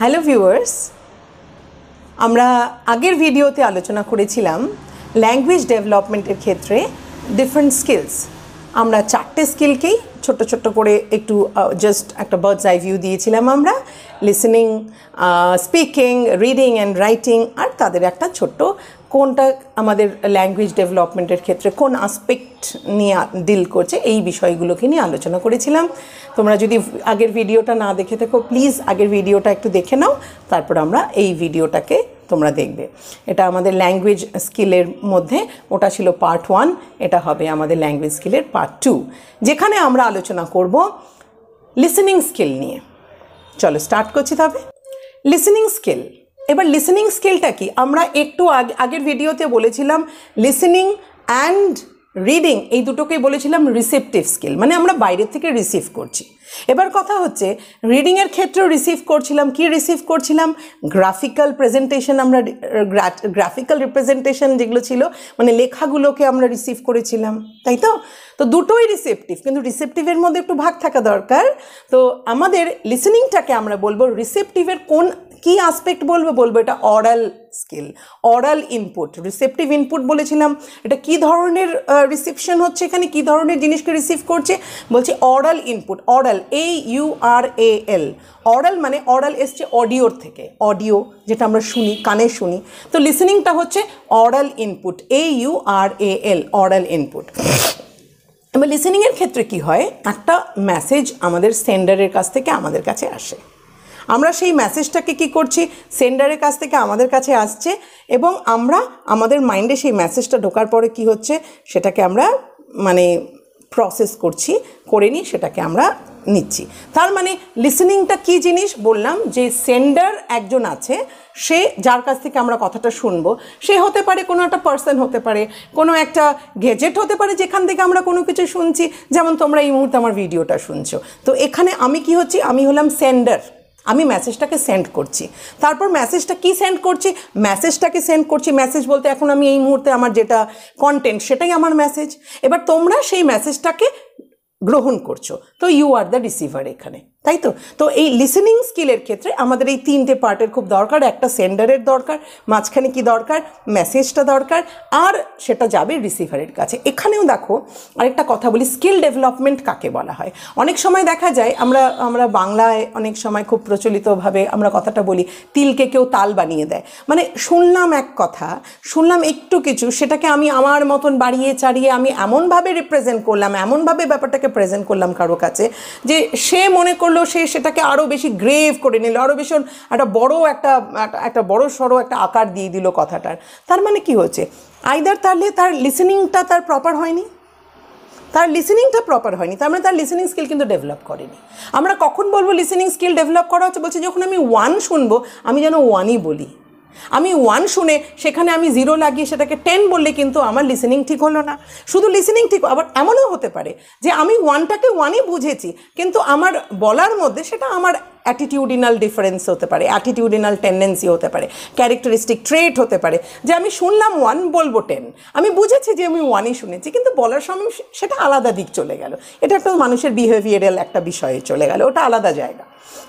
Hello viewers, আমরা আগের ভিডিওতে আলোচনা করেছিলাম ল্যাঙ্গুয়েজ ডেভেলপমেন্টের ক্ষেত্রে ডিফারেন্ট স্কিলস। আমরা চারটে স্কিলকেই ছোট্ট ছোট্ট করে একটু জাস্ট একটা বার্ডস আই ভিউ দিয়েছিলাম আমরা, listening, speaking, reading and writing, আর তাদের একটা ছোট্ট কোনটা আমাদের ল্যাঙ্গুয়েজ ডেভেলপমেন্টের ক্ষেত্রে কোন আসপেক্ট নিয়ে ডিল করছে এই বিষয়গুলোকে নিয়ে আলোচনা করেছিলাম। তোমরা যদি আগের ভিডিওটা না দেখে থাকো প্লিজ আগের ভিডিওটা একটু দেখে নাও, তারপর আমরা এই ভিডিওটাকে তোমরা দেখবে। এটা আমাদের ল্যাঙ্গুয়েজ স্কিলের মধ্যে, ওটা ছিল পার্ট 1, এটা হবে আমাদের ল্যাঙ্গুয়েজ স্কিলের পার্ট 2, যেখানে আমরা আলোচনা করব লিসেনিং স্কিল নিয়ে। চলো স্টার্ট করছি তবে। লিসেনিং স্কিল, এবার লিসেনিং স্কিলটা কি? আমরা একটু আগের ভিডিওতে বলেছিলাম লিসেনিং অ্যান্ড রিডিং এই দুটোকেই বলেছিলাম রিসেপটিভ স্কিল, মানে আমরা বাইরের থেকে রিসিভ করছি। এবার কথা হচ্ছে রিডিংয়ের ক্ষেত্রেও রিসিভ করছিলাম, কি রিসিভ করছিলাম? গ্রাফিক্যাল প্রেজেন্টেশন, আমরা গ্রাফিক্যাল রিপ্রেজেন্টেশন যেগুলো ছিল মানে লেখাগুলোকে আমরা রিসিভ করেছিলাম, তাই তো? তো দুটোই রিসেপটিভ, কিন্তু রিসেপটিভের মধ্যে একটু ভাগ থাকা দরকার। তো আমাদের লিসেনিংটাকে আমরা বলবো রিসেপটিভের কোন কি আসপেক্ট বলবো এটা oral skill, oral input. Receptive input বলেছিলাম, এটা কি ধরনের রিসিপশন হচ্ছে, এখানে কি ধরনের জিনিসকে রিসিভ করছে, বলছি oral input. Oral, AURAL, oral মানে অরাল এসছে অডিওর থেকে, অডিও যেটা আমরা শুনি, কানে শুনি। তো লিসেনিংটা হচ্ছে oral input, AURAL, oral input. এবার লিসেনিংয়ের ক্ষেত্রে কি হয়, একটা মেসেজ আমাদের সেন্ডারের কাছ থেকে আমাদের কাছে আসে, আমরা সেই মেসেজটাকে কি করছি, সেন্ডারের কাছ থেকে আমাদের কাছে আসছে এবং আমরা আমাদের মাইন্ডে সেই মেসেজটা ঢোকার পরে কি হচ্ছে সেটাকে আমরা মানে প্রসেস করছি, করে নিই, সেটাকে আমরা নিচ্ছি। তার মানে লিসেনিংটা কি জিনিস বললাম, যে সেন্ডার একজন আছে, সে যার কাছ থেকে আমরা কথাটা শুনবো, সে হতে পারে কোনো একটা পার্সন, হতে পারে কোনো একটা গ্যাজেট, হতে পারে যেখান থেকে আমরা কোনো কিছু শুনছি, যেমন তোমরা এই মুহূর্তে আমার ভিডিওটা শুনছো। তো এখানে আমি কি হচ্ছি, আমি হলাম সেন্ডার, আমি মেসেজটাকে সেন্ড করছি। তারপর মেসেজটা কি সেন্ড করছি, মেসেজটাকে সেন্ড করছি, মেসেজ বলতে এখন আমি এই মুহূর্তে আমার যেটা কন্টেন্ট সেটাই আমার মেসেজ। এবার তোমরা সেই মেসেজটাকে গ্রহণ করছো, তো ইউ আর দ্য রিসিভার এখানে, তাই তো? তো এই লিসেনিং স্কিলের ক্ষেত্রে আমাদের এই তিনটে পার্টের খুব দরকার। একটা সেন্ডারের দরকার, মাঝখানে কি দরকার, মেসেজটা দরকার, আর সেটা যাবে রিসিভারের কাছে। এখানেও দেখো আরেকটা কথা বলি, স্কিল ডেভেলপমেন্ট কাকে বলা হয়? অনেক সময় দেখা যায় আমরা বাংলায় অনেক সময় খুব প্রচলিতভাবে আমরা কথাটা বলি, তিলকে কেউ তাল বানিয়ে দেয়। মানে শুনলাম এক কথা, শুনলাম একটু কিছু, সেটাকে আমি আমার মতন বাড়িয়ে চাড়িয়ে আমি এমনভাবে রিপ্রেজেন্ট করলাম, এমনভাবে ব্যাপারটাকে প্রেজেন্ট করলাম কারো কাছে, যে সে মনে করলো সে সেটাকে আরও বেশি গ্রেভ করে নিল, আরও বেশি একটা বড় সড়ো একটা আকার দিয়ে দিল কথাটার। তার মানে কি হচ্ছে, আইদার তাহলে তার লিসেনিংটা তার প্রপার হয়নি, তার লিসেনিংটা প্রপার হয়নি, তার মানে তার লিসেনিং স্কিল কিন্তু ডেভেলপ করেনি। আমরা কখন বলবো লিসেনিং স্কিল ডেভেলপ করা হচ্ছে? বলছে যখন আমি 1 শুনবো আমি যেন 1ই বলি। আমি 1 শুনে সেখানে আমি 0 লাগিয়ে সেটাকে 10 বললে কিন্তু আমার লিসেনিং ঠিক হলো না। শুধু লিসেনিং ঠিক, আবার এমনও হতে পারে যে আমি 1টাকে 1ই বুঝেছি, কিন্তু আমার বলার মধ্যে সেটা আমার অ্যাটিটিউডিনাল ডিফারেন্স হতে পারে, অ্যাটিটিউডিনাল টেন্ডেন্সি হতে পারে, ক্যারেক্টারিস্টিক ট্রেট হতে পারে, যে আমি শুনলাম 1 বলবো 10, আমি বুঝেছি যে আমি 1ই শুনেছি, কিন্তু বলার সময় সেটা আলাদা দিক চলে গেল। এটা একটা মানুষের বিহেভিয়ারাল একটা বিষয়ে চলে গেল, ওটা আলাদা জায়গা।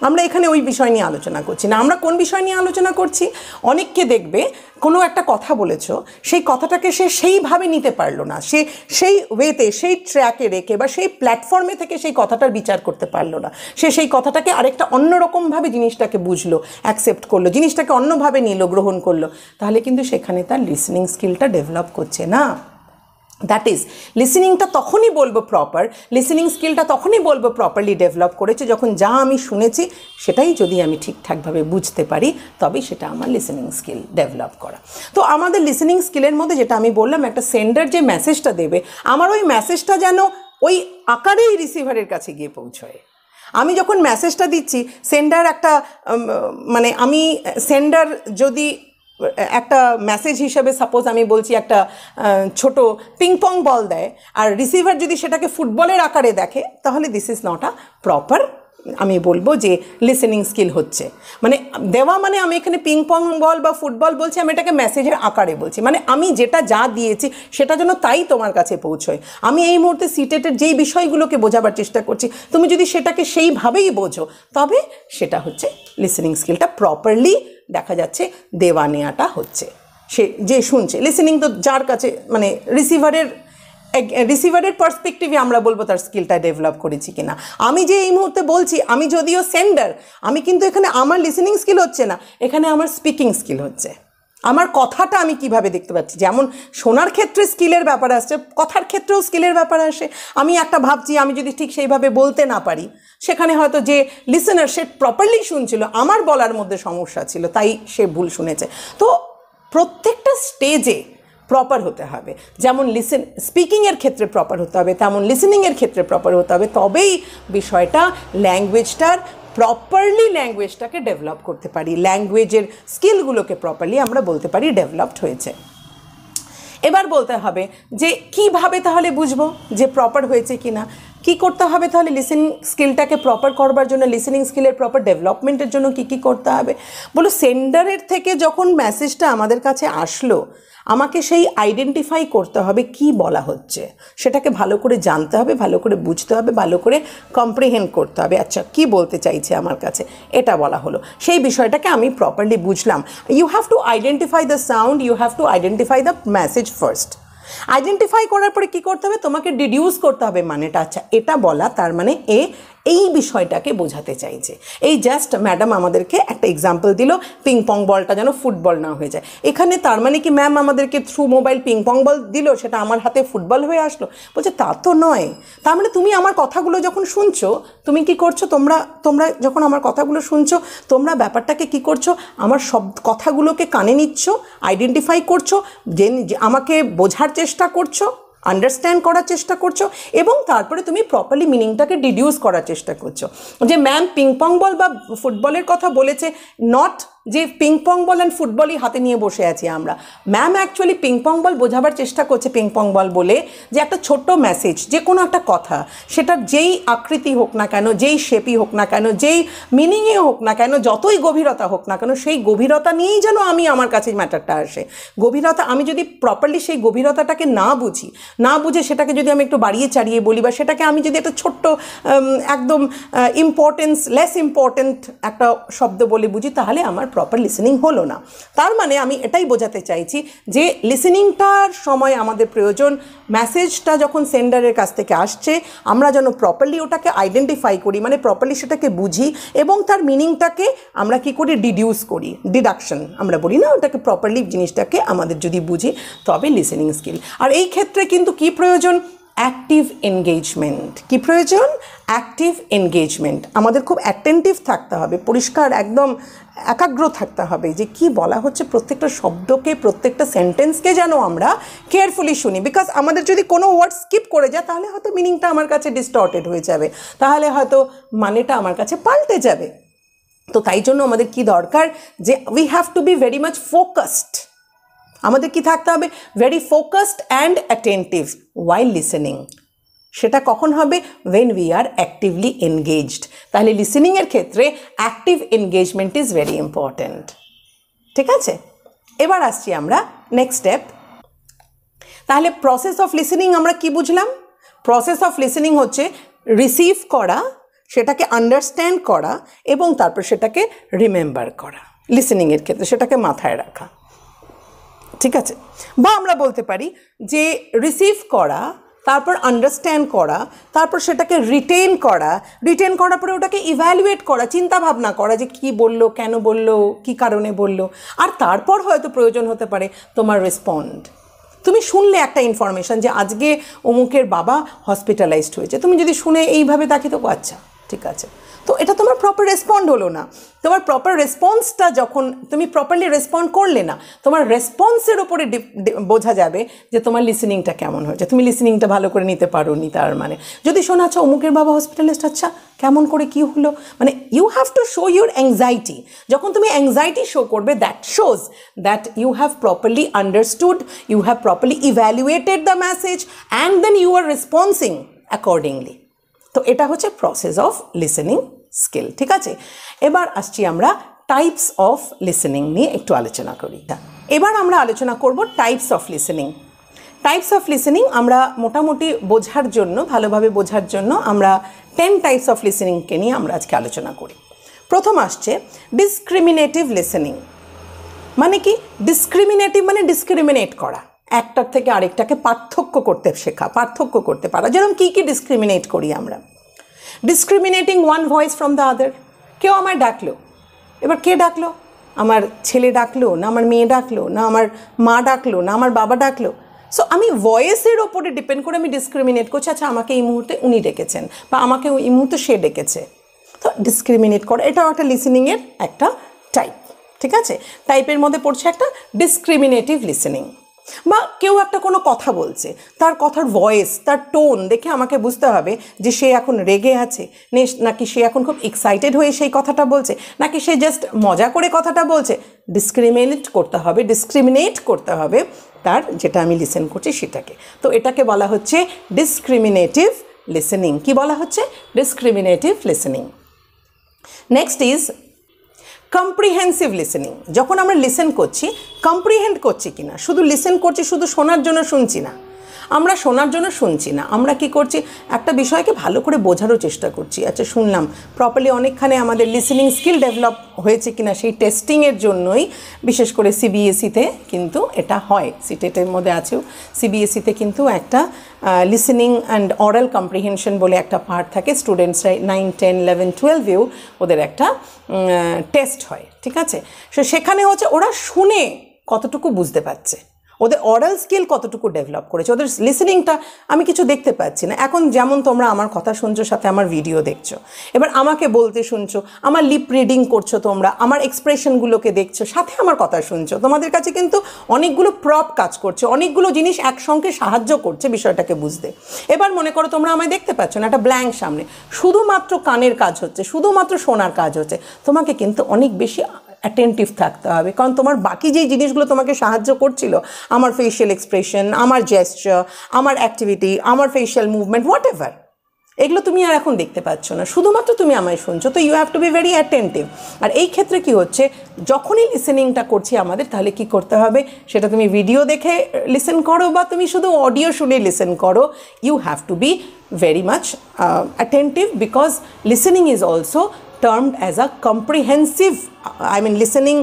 আমরা এখানে ওই বিষয় নিয়ে আলোচনা করছি না। আমরা কোন বিষয় নিয়ে আলোচনা করছি, অনেককে দেখবে কোনো একটা কথা বলেছ, সেই কথাটাকে সে সেইভাবে নিতে পারলো না, সে সেই ওয়েতে, সেই ট্র্যাকে রেখে বা সেই প্ল্যাটফর্মে থেকে সেই কথাটার বিচার করতে পারলো না, সে সেই কথাটাকে আরেকটা অন্যরকমভাবে জিনিসটাকে বুঝলো, অ্যাকসেপ্ট করলো, জিনিসটাকে অন্যভাবে নিল, গ্রহণ করলো, তাহলে কিন্তু সেখানে তার লিসেনিং স্কিলটা ডেভেলপ করছে না। দ্যাট ইজ লিসেনিংটা তখনই বলবো প্রপার, লিসেনিং স্কিলটা তখনই বলবো প্রপারলি ডেভেলপ করেছে যখন যা আমি শুনেছি সেটাই যদি আমি ঠিকঠাকভাবে বুঝতে পারি, তবেই সেটা আমার লিসেনিং স্কিল ডেভেলপ করা। তো আমাদের লিসেনিং স্কিলের মধ্যে যেটা আমি বললাম, একটা সেন্ডার যে মেসেজটা দেবে, আমার ওই মেসেজটা যেন ওই আকারেই রিসিভারের কাছে গিয়ে পৌঁছয়। আমি যখন মেসেজটা দিচ্ছি, সেন্ডার একটা মানে আমি সেন্ডার যদি একটা মেসেজ হিসেবে সাপোজ আমি বলছি একটা ছোট পিংপং বল দেয়, আর রিসিভার যদি সেটাকে ফুটবলের আকারে দেখে, তাহলে this is not a proper আমি বলবো যে লিসেনিং স্কিল হচ্ছে। মানে দেওয়া মানে আমি এখানে পিং পং বল বা ফুটবল বলছি, আমি এটাকে মেসেজের আকারে বলছি। মানে আমি যেটা যা দিয়েছি সেটা যেন তাই তোমার কাছে পৌঁছয়। আমি এই মুহূর্তে সিটেটের যেই বিষয়গুলোকে বোঝাবার চেষ্টা করছি, তুমি যদি সেটাকে সেইভাবেই বোঝো, তবে সেটা হচ্ছে লিসেনিং স্কিলটা প্রপারলি দেখা যাচ্ছে দেওয়া নেওয়াটা হচ্ছে। সে যে শুনছে, লিসেনিং তো যার কাছে মানে রিসিভারের পার্সপেক্টিভে আমরা বলবো তার স্কিলটা ডেভেলপ করেছি কিনা। আমি যে এই মুহূর্তে বলছি, আমি যদিও সেন্ডার, আমি কিন্তু এখানে আমার লিসেনিং স্কিল হচ্ছে না, এখানে আমার স্পিকিং স্কিল হচ্ছে। আমার কথাটা আমি কিভাবে দেখতে পাচ্ছি, যেমন শোনার ক্ষেত্রে স্কিলের ব্যাপার আসছে, কথার ক্ষেত্রেও স্কিলের ব্যাপার আসে। আমি একটা ভাবছি, আমি যদি ঠিক সেইভাবে বলতে না পারি, সেখানে হয়তো যে লিসেনার সে প্রপারলি শুনছিল, আমার বলার মধ্যে সমস্যা ছিল, তাই সে ভুল শুনেছে। তো প্রত্যেকটা স্টেজে প্রপার হতে হবে। যেমন স্পিকিংয়ের ক্ষেত্রে প্রপার হতে হবে, তেমন লিসেনিংয়ের ক্ষেত্রে প্রপার হতে হবে। তবেই বিষয়টা ল্যাঙ্গুয়েজটাকে ডেভেলপ করতে পারি, ল্যাঙ্গুয়েজের স্কিলগুলোকে প্রপারলি আমরা বলতে পারি ডেভেলপড হয়েছে। এবার বলতে হবে যে কিভাবে তাহলে বুঝবো যে প্রপার হয়েছে কি না। কী করতে হবে তাহলে লিসেনিং স্কিলটাকে প্রপার করবার জন্য, লিসেনিং স্কিলের প্রপার ডেভেলপমেন্টের জন্য কী করতে হবে? বলো, সেন্ডারের থেকে যখন মেসেজটা আমাদের কাছে আসলো, আমাকে সেই আইডেন্টিফাই করতে হবে কি বলা হচ্ছে, সেটাকে ভালো করে জানতে হবে, ভালো করে বুঝতে হবে, ভালো করে কম্প্রিহেন্ড করতে হবে। আচ্ছা, কি বলতে চাইছে আমার কাছে, এটা বলা হলো, সেই বিষয়টাকে আমি প্রপারলি বুঝলাম। You have to identify the sound, you have to identify the message first. Identify করার পরে কী করতে হবে, তোমাকে ডিডিউস করতে হবে মানেটা। আচ্ছা, এটা বলা তার মানে এই বিষয়টাকে বোঝাতে চাইছে। এই জাস্ট ম্যাডাম আমাদেরকে একটা এক্সাম্পল দিল, পিং পং বলটা যেন ফুটবল না হয়ে যায়। এখানে তার মানে কি ম্যাম আমাদেরকে থ্রু মোবাইল পিং পং বল দিল, সেটা আমার হাতে ফুটবল হয়ে আসলো? বলছে তা তো নয়। তার মানে তুমি আমার কথাগুলো যখন শুনছো, তুমি কি করছো, তোমরা যখন আমার কথাগুলো শুনছো, তোমরা ব্যাপারটাকে কি করছো, আমার সব কথাগুলোকে কানে নিচ্ছ, আইডেন্টিফাই করছো, যে আমাকে বোঝার চেষ্টা করছো, আন্ডারস্ট্যান্ড করার চেষ্টা করছো, এবং তারপরে তুমি প্রপারলি মিনিংটাকে ডিডিউস করার চেষ্টা করছো। যে ম্যাম পিং পং বল বা ফুটবলের কথা বলেছে, নট যে পিং পং বল অ্যান্ড ফুটবলই হাতে নিয়ে বসে আছি আমরা। ম্যাম অ্যাকচুয়ালি পিং পং বল বোঝাবার চেষ্টা করছে, পিং পং বল বলে যে একটা ছোট্ট মেসেজ, যে কোনো একটা কথা, সেটার যেই আকৃতি হোক না কেন, যেই শেপই হোক না কেন, যেই মিনিংয়ে হোক না কেন, যতই গভীরতা হোক না কেন, সেই গভীরতা নিয়েই যেন আমার কাছে ম্যাটারটা আসে। গভীরতা, আমি যদি প্রপারলি সেই গভীরতাটাকে না বুঝে সেটাকে যদি আমি একটু বাড়িয়ে চাড়িয়ে বলি, বা সেটাকে আমি যদি একটা ছোট্ট একদম লেস ইম্পর্টেন্ট একটা শব্দ বলে বুঝি, তাহলে আমার প্রপার লিসেনিং হলো না। তার মানে আমি এটাই বোঝাতে চাইছি যে লিসেনিংটার সময় আমাদের প্রয়োজন, মেসেজটা যখন সেন্ডারের কাছ থেকে আসছে, আমরা যেন প্রপারলি ওটাকে আইডেন্টিফাই করি, মানে প্রপারলি সেটাকে বুঝি, এবং তার মিনিংটাকে আমরা কি করি, ডিডিউস করি, ডিডাকশন আমরা বলি না, ওটাকে প্রপারলি জিনিসটাকে আমাদের যদি বুঝি, তবে লিসেনিং স্কিল। আর এই ক্ষেত্রে কিন্তু কি প্রয়োজন, অ্যাক্টিভ এনগেজমেন্ট। কি প্রয়োজন, অ্যাক্টিভ এনগেজমেন্ট। আমাদের খুব অ্যাটেন্টিভ থাকতে হবে, পরিষ্কার একদম একাগ্র থাকতে হবে যে কি বলা হচ্ছে, প্রত্যেকটা শব্দকে, প্রত্যেকটা সেন্টেন্সকে যেন আমরা কেয়ারফুলি শুনি। বিকজ আমাদের যদি কোনো ওয়ার্ড স্কিপ করে যায়, তাহলে হয়তো মিনিংটা আমার কাছে ডিস্টর্টেড হয়ে যাবে, তাহলে হয়তো মানেটা আমার কাছে পাল্টে যাবে। তো তাই জন্য আমাদের কি দরকার, যে we have to be very much focused. আমাদের কি থাকতে হবে, very focused and attentive while listening. সেটা কখন হবে, when we are actively engaged। তাহলে লিসেনিংয়ের ক্ষেত্রে active engagement is very important. ঠিক আছে, এবার আসছি আমরা নেক্সট স্টেপ। তাহলে প্রসেস অফ লিসেনিং আমরা কি বুঝলাম? প্রসেস অফ লিসেনিং হচ্ছে রিসিভ করা, সেটাকে আন্ডারস্ট্যান্ড করা, এবং তারপর সেটাকে রিমেম্বার করা। লিসেনিংয়ের ক্ষেত্রে সেটাকে মাথায় রাখা। ঠিক আছে, বা আমরা বলতে পারি যে রিসিভ করা, তারপর আন্ডারস্ট্যান্ড করা, তারপর সেটাকে রিটেন করার পরে ওটাকে ইভ্যালুয়েট করা, চিন্তা ভাবনা করা যে কী বললো, কেন বললো, কী কারণে বললো, আর তারপর হয়তো প্রয়োজন হতে পারে তোমার রেসপন্ড। তুমি শুনলে একটা ইনফরমেশান যে আজকে অমুকের বাবা হসপিটালাইজড হয়েছে, তুমি যদি শুনে এইভাবে তাকি তো আচ্ছা ঠিক আছে, তো এটা তোমার প্রপার রেসপন্ড হলো না। তোমার প্রপার রেসপন্সটা যখন তুমি প্রপারলি রেসপন্ড করলে না, তোমার রেসপন্সের ওপরে বোঝা যাবে যে তোমার লিসেনিংটা কেমন হয়েছে, তুমি লিসেনিংটা ভালো করে নিতে পারো নি। তার মানে যদি শোনা, আচ্ছা অমুকের বাবা হসপিটালিস্ট, আচ্ছা কেমন করে কী হলো, মানে you have to show your anxiety. যখন তুমি অ্যাংজাইটি শো করবে, that shows that you have properly understood, you have properly evaluated the message, and then you are responsing accordingly. তো এটা হচ্ছে প্রসেস অফ লিসেনিং স্কিল, ঠিক আছে। এবার আসছি আমরা টাইপস অফ লিসেনিং নিয়ে একটু আলোচনা করি। এবার আমরা আলোচনা করব types of listening. Types of listening আমরা মোটামুটি বোঝার জন্য, ভালোভাবে বোঝার জন্য আমরা 10 টাইপস অফ লিসেনিংকে নিয়ে আমরা আজকে আলোচনা করি। প্রথম আসছে ডিসক্রিমিনেটিভ লিসেনিং। মানে কি? ডিসক্রিমিনেটিভ মানে ডিসক্রিমিনেট করা, একটার থেকে আরেকটাকে পার্থক্য করতে শেখা, পার্থক্য করতে পারা। যেরকম কী কী ডিসক্রিমিনেট করি আমরা? Discriminating one voice from the other. কেউ আমায় ডাকলো, এবার কে ডাকলো? আমার ছেলে ডাকলো, না আমার মেয়ে ডাকলো, না আমার মা ডাকলো, না আমার বাবা ডাকলো। সো আমি ভয়েসের ওপরে ডিপেন্ড করে আমি ডিসক্রিমিনেট করছি, আচ্ছা আমাকে এই মুহূর্তে উনি ডেকেছেন বা আমাকে এই মুহূর্তে সে ডেকেছে। তো ডিসক্রিমিনেট করা এটাও একটা লিসেনিংয়ের একটা টাইপ, ঠিক আছে। টাইপের মধ্যে পড়ছে একটা ডিসক্রিমিনেটিভ লিসেনিং। বা কেউ একটা কোনো কথা বলছে, তার কথার ভয়েস, তার টোন দেখে আমাকে বুঝতে হবে যে সে এখন রেগে আছে, নাকি সে এখন খুব এক্সাইটেড হয়ে সেই কথাটা বলছে, নাকি সে জাস্ট মজা করে কথাটা বলছে। ডিসক্রিমিনেট করতে হবে তার যেটা আমি লিসেন করছি সেটাকে। তো এটাকে বলা হচ্ছে ডিসক্রিমিনেটিভ লিসেনিং। কি বলা হচ্ছে? Discriminative listening. Next is comprehensive listening. যখন আমরা লিসেন করছি, কম্প্রিহেন্ড করছি কিনা, শুধু লিসেন করছি, শুধু শোনার জন্য শুনছি না, আমরা শোনার জন্য শুনছি না, আমরা কি করছি, একটা বিষয়কে ভালো করে বোঝারও চেষ্টা করছি। আচ্ছা শুনলাম প্রপারলি, অনেকখানে আমাদের লিসেনিং স্কিল ডেভেলপ হয়েছে কিনা সেই টেস্টিংয়ের জন্যই বিশেষ করে সিবিএসইতে কিন্তু এটা হয়, সিটেটের মধ্যে আছেও। সিবিএসইতে কিন্তু একটা লিসেনিং অ্যান্ড অরাল কম্প্রিহেনশন বলে একটা পার্ট থাকে। স্টুডেন্টসরা 9, 10, 11, 12-এও ওদের একটা টেস্ট হয়, ঠিক আছে। সেখানে হচ্ছে ওরা শুনে কতটুকু বুঝতে পারছে, ওদের অরাল স্কিল কতটুকু ডেভেলপ করেছে, ওদের লিসেনিংটা আমি কিছু দেখতে পাচ্ছি না। এখন যেমন তোমরা আমার কথা শুনছো, সাথে আমার ভিডিও দেখছো, এবার আমাকে বলতে শুনছো, আমার লিপ রিডিং করছো, তোমরা আমার এক্সপ্রেশনগুলোকে দেখছো, সাথে আমার কথা শুনছো। তোমাদের কাছে কিন্তু অনেকগুলো প্রপ কাজ করছে, অনেকগুলো জিনিস একসঙ্গে সাহায্য করছে বিষয়টাকে বুঝতে। এবার মনে করো তোমরা আমায় দেখতে পাচ্ছ না, একটা ব্ল্যাঙ্ক সামনে, শুধুমাত্র কানের কাজ হচ্ছে, শুধুমাত্র শোনার কাজ হচ্ছে। তোমাকে কিন্তু অনেক বেশি অ্যাটেন্টিভ থাকতে হবে, কারণ তোমার বাকি যেই জিনিসগুলো তোমাকে সাহায্য করছিল, আমার ফেশিয়াল এক্সপ্রেশন, আমার জেস্চার, আমার অ্যাক্টিভিটি, আমার ফেশিয়াল মুভমেন্ট, হোয়াট এভার, এগুলো তুমি আর এখন দেখতে পাচ্ছ না, শুধুমাত্র তুমি আমায় শুনছো। তো you have to be very attentive. আর এই ক্ষেত্রে কি হচ্ছে, যখনই লিসেনিংটা করছি আমাদের, তাহলে কি করতে হবে, সেটা তুমি ভিডিও দেখে লিসেন করো বা তুমি শুধু অডিও শুনে লিসেন করো, you have to be very much attentive, because listening is also termed as a comprehensive, I mean listening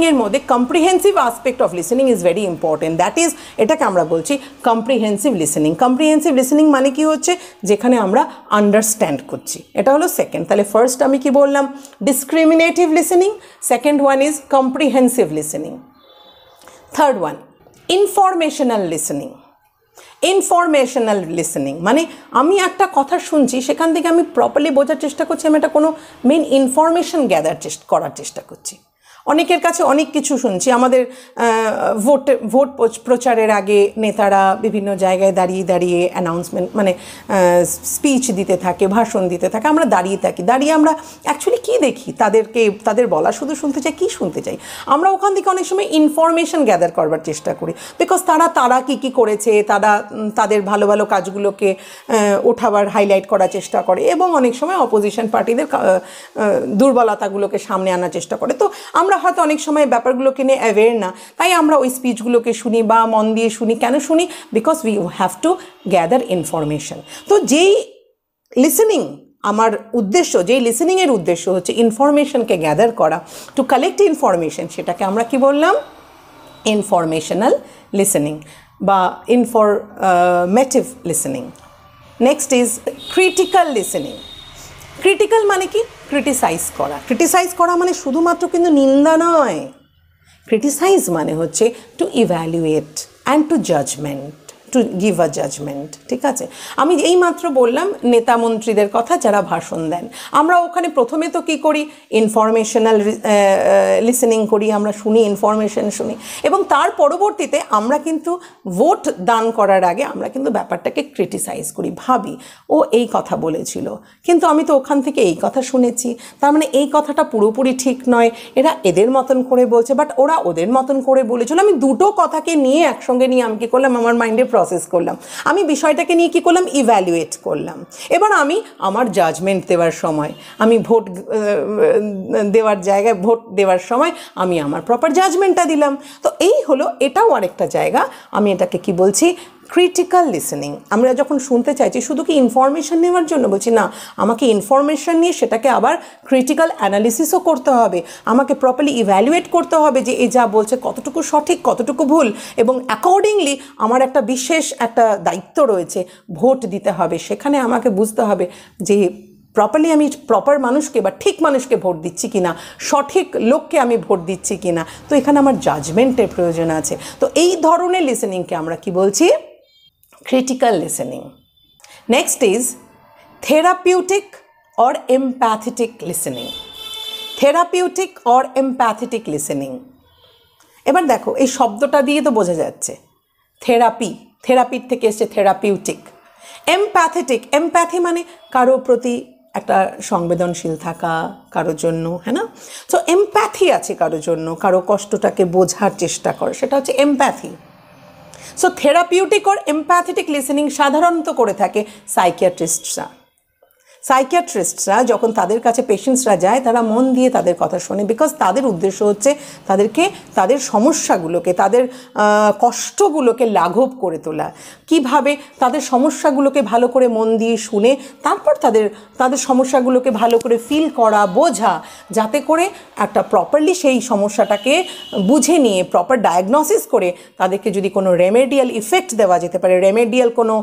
এর মধ্যে comprehensive aspect of listening is very important. That is, এটাকে আমরা বলছি comprehensive listening. Comprehensive listening মানে কি হচ্ছে, যেখানে আমরা আন্ডারস্ট্যান্ড করছি। এটা হলো সেকেন্ড। তাহলে ফার্স্ট আমি কি বললাম, discriminative listening, second one is comprehensive listening, third one informational listening. Informational listening মানে আমি একটা কথা শুনছি, সেখান থেকে আমি প্রপারলি বোঝার চেষ্টা করছি, আমি একটা কোনো মেন ইনফরমেশন গ্যাদার করার চেষ্টা করছি। অনেকের কাছে অনেক কিছু শুনছি, আমাদের ভোট প্রচারের আগে নেতারা বিভিন্ন জায়গায় দাঁড়িয়ে দাঁড়িয়ে অ্যানাউন্সমেন্ট মানে স্পিচ দিতে থাকে, ভাষণ দিতে থাকে, আমরা দাঁড়িয়ে থাকি, দাঁড়িয়ে আমরা অ্যাকচুয়ালি কী দেখি, তাদের বলা শুধু শুনতে চাই, কী শুনতে চাই, আমরা ওখান থেকে অনেক সময় ইনফরমেশন গ্যাদার করবার চেষ্টা করি, বিকজ তারা কী করেছে, তাদের ভালো ভালো কাজগুলোকে ওঠাবার হাইলাইট করার চেষ্টা করে, এবং অনেক সময় অপোজিশন পার্টিদের দুর্বলতাগুলোকে সামনে আনার চেষ্টা করে। তো আমরা হয়তো অনেক সময় ব্যাপারগুলোকে নিয়ে অ্যাওয়্যার না, তাই আমরা ওই স্পিচগুলোকে শুনি বা মন দিয়ে শুনি। কেন শুনি? Because we have to gather information. তো যেই লিসেনিং আমার উদ্দেশ্য, যেই লিসেনিংয়ের উদ্দেশ্য হচ্ছে ইনফরমেশনকে গ্যাদার করা, টু কালেক্ট ইনফরমেশন, সেটাকে আমরা কি বললাম, ইনফরমেশনাল লিসেনিং বা informative listening. Next is critical listening. Critical মানে কি? ক্রিটিসাইজ করা মানে শুধুমাত্র কিন্তু নিন্দা নয়। ক্রিটিসাইজ মানে হচ্ছে to evaluate and to judgement, to give a judgement, ঠিক আছে। আমি এইমাত্র বললাম নেতা মন্ত্রীদের কথা যারা ভাষণ দেন, আমরা ওখানে প্রথমে তো কী করি, ইনফরমেশনাল লিসেনিং করি, আমরা শুনি, ইনফরমেশন শুনি, এবং তার পরবর্তীতে আমরা কিন্তু ভোট দান করার আগে আমরা কিন্তু ব্যাপারটাকে ক্রিটিসাইজ করি, ভাবি ও এই কথা বলেছিল, কিন্তু আমি তো ওখান থেকে এই কথা শুনেছি, তার মানে এই কথাটা পুরোপুরি ঠিক নয়, এরা এদের মতন করে বলছে, বাট ওরা ওদের মতন করে বলেছিল। আমি দুটো কথাকে নিয়ে একসঙ্গে নিয়ে আমি কী করলাম, আমার মাইন্ডে প্রসেস করলাম, আমি বিষয়টাকে নিয়ে কী করলাম, ইভ্যালুয়েট করলাম। এবার আমি আমার জাজমেন্ট দেওয়ার সময়, আমি ভোট দেওয়ার জায়গায়, ভোট দেওয়ার সময় আমি আমার প্রপার জাজমেন্টটা দিলাম। তো এই হলো, এটাও আরেকটা জায়গা, আমি এটাকে কি বলছি, ক্রিটিক্যাল লিসেনিং। আমরা যখন শুনতে চাইছি শুধু কি ইনফরমেশন নেওয়ার জন্য, বলছি না, আমাকে ইনফরমেশন নিয়ে সেটাকে আবার ক্রিটিক্যাল অ্যানালিসিসও করতে হবে, আমাকে প্রপারলি ইভ্যালুয়েট করতে হবে যে এই যা বলছে কতটুকু সঠিক কতটুকু ভুল, এবং অ্যাকর্ডিংলি আমার একটা বিশেষ একটা দায়িত্ব রয়েছে, ভোট দিতে হবে। সেখানে আমাকে বুঝতে হবে যে প্রপারলি আমি প্রপার মানুষকে বা ঠিক মানুষকে ভোট দিচ্ছি কিনা, সঠিক লোককে আমি ভোট দিচ্ছি কিনা। তো এখানে আমার জাজমেন্টের প্রয়োজন আছে। তো এই ধরনের লিসেনিংকে আমরা কি বলছি, critical listening. Next is therapeutic or empathetic listening. Therapeutic or empathetic listening. এবার দেখো, এই শব্দটা দিয়ে তো বোঝা যাচ্ছে থেরাপি, থেরাপির থেকে এসছে থেরাপিউটিক। এমপ্যাথেটিক, এমপ্যাথি মানে কারো প্রতি একটা সংবেদনশীল থাকা কারোর জন্য, হ্যাঁ না? সো এমপ্যাথি আছে কারোর জন্য, কারো কষ্টটাকে বোঝার চেষ্টা করে, সেটা হচ্ছে empathy. So therapeutic or empathetic listening সাধারণত করে থাকে সাইকিয়াট্রিস্টরা। সাইকিয়াট্রিস্টরা যখন তাদের কাছে পেশেন্টসরা যায়, তারা মন দিয়ে তাদের কথা শোনে, বিকজ তাদের উদ্দেশ্য হচ্ছে তাদেরকে তাদের সমস্যাগুলোকে, তাদের কষ্টগুলোকে লাঘব করে তোলা। কিভাবে তাদের সমস্যাগুলোকে ভালো করে মন দিয়ে শুনে তারপর তাদের সমস্যাগুলোকে ভালো করে ফিল করা, বোঝা, যাতে করে একটা প্রপারলি সেই সমস্যাটাকে বুঝে নিয়ে প্রপার ডায়াগনোসিস করে তাদেরকে যদি কোনো রেমেডিয়াল ইফেক্ট দেওয়া যেতে পারে, রেমেডিয়াল কোনো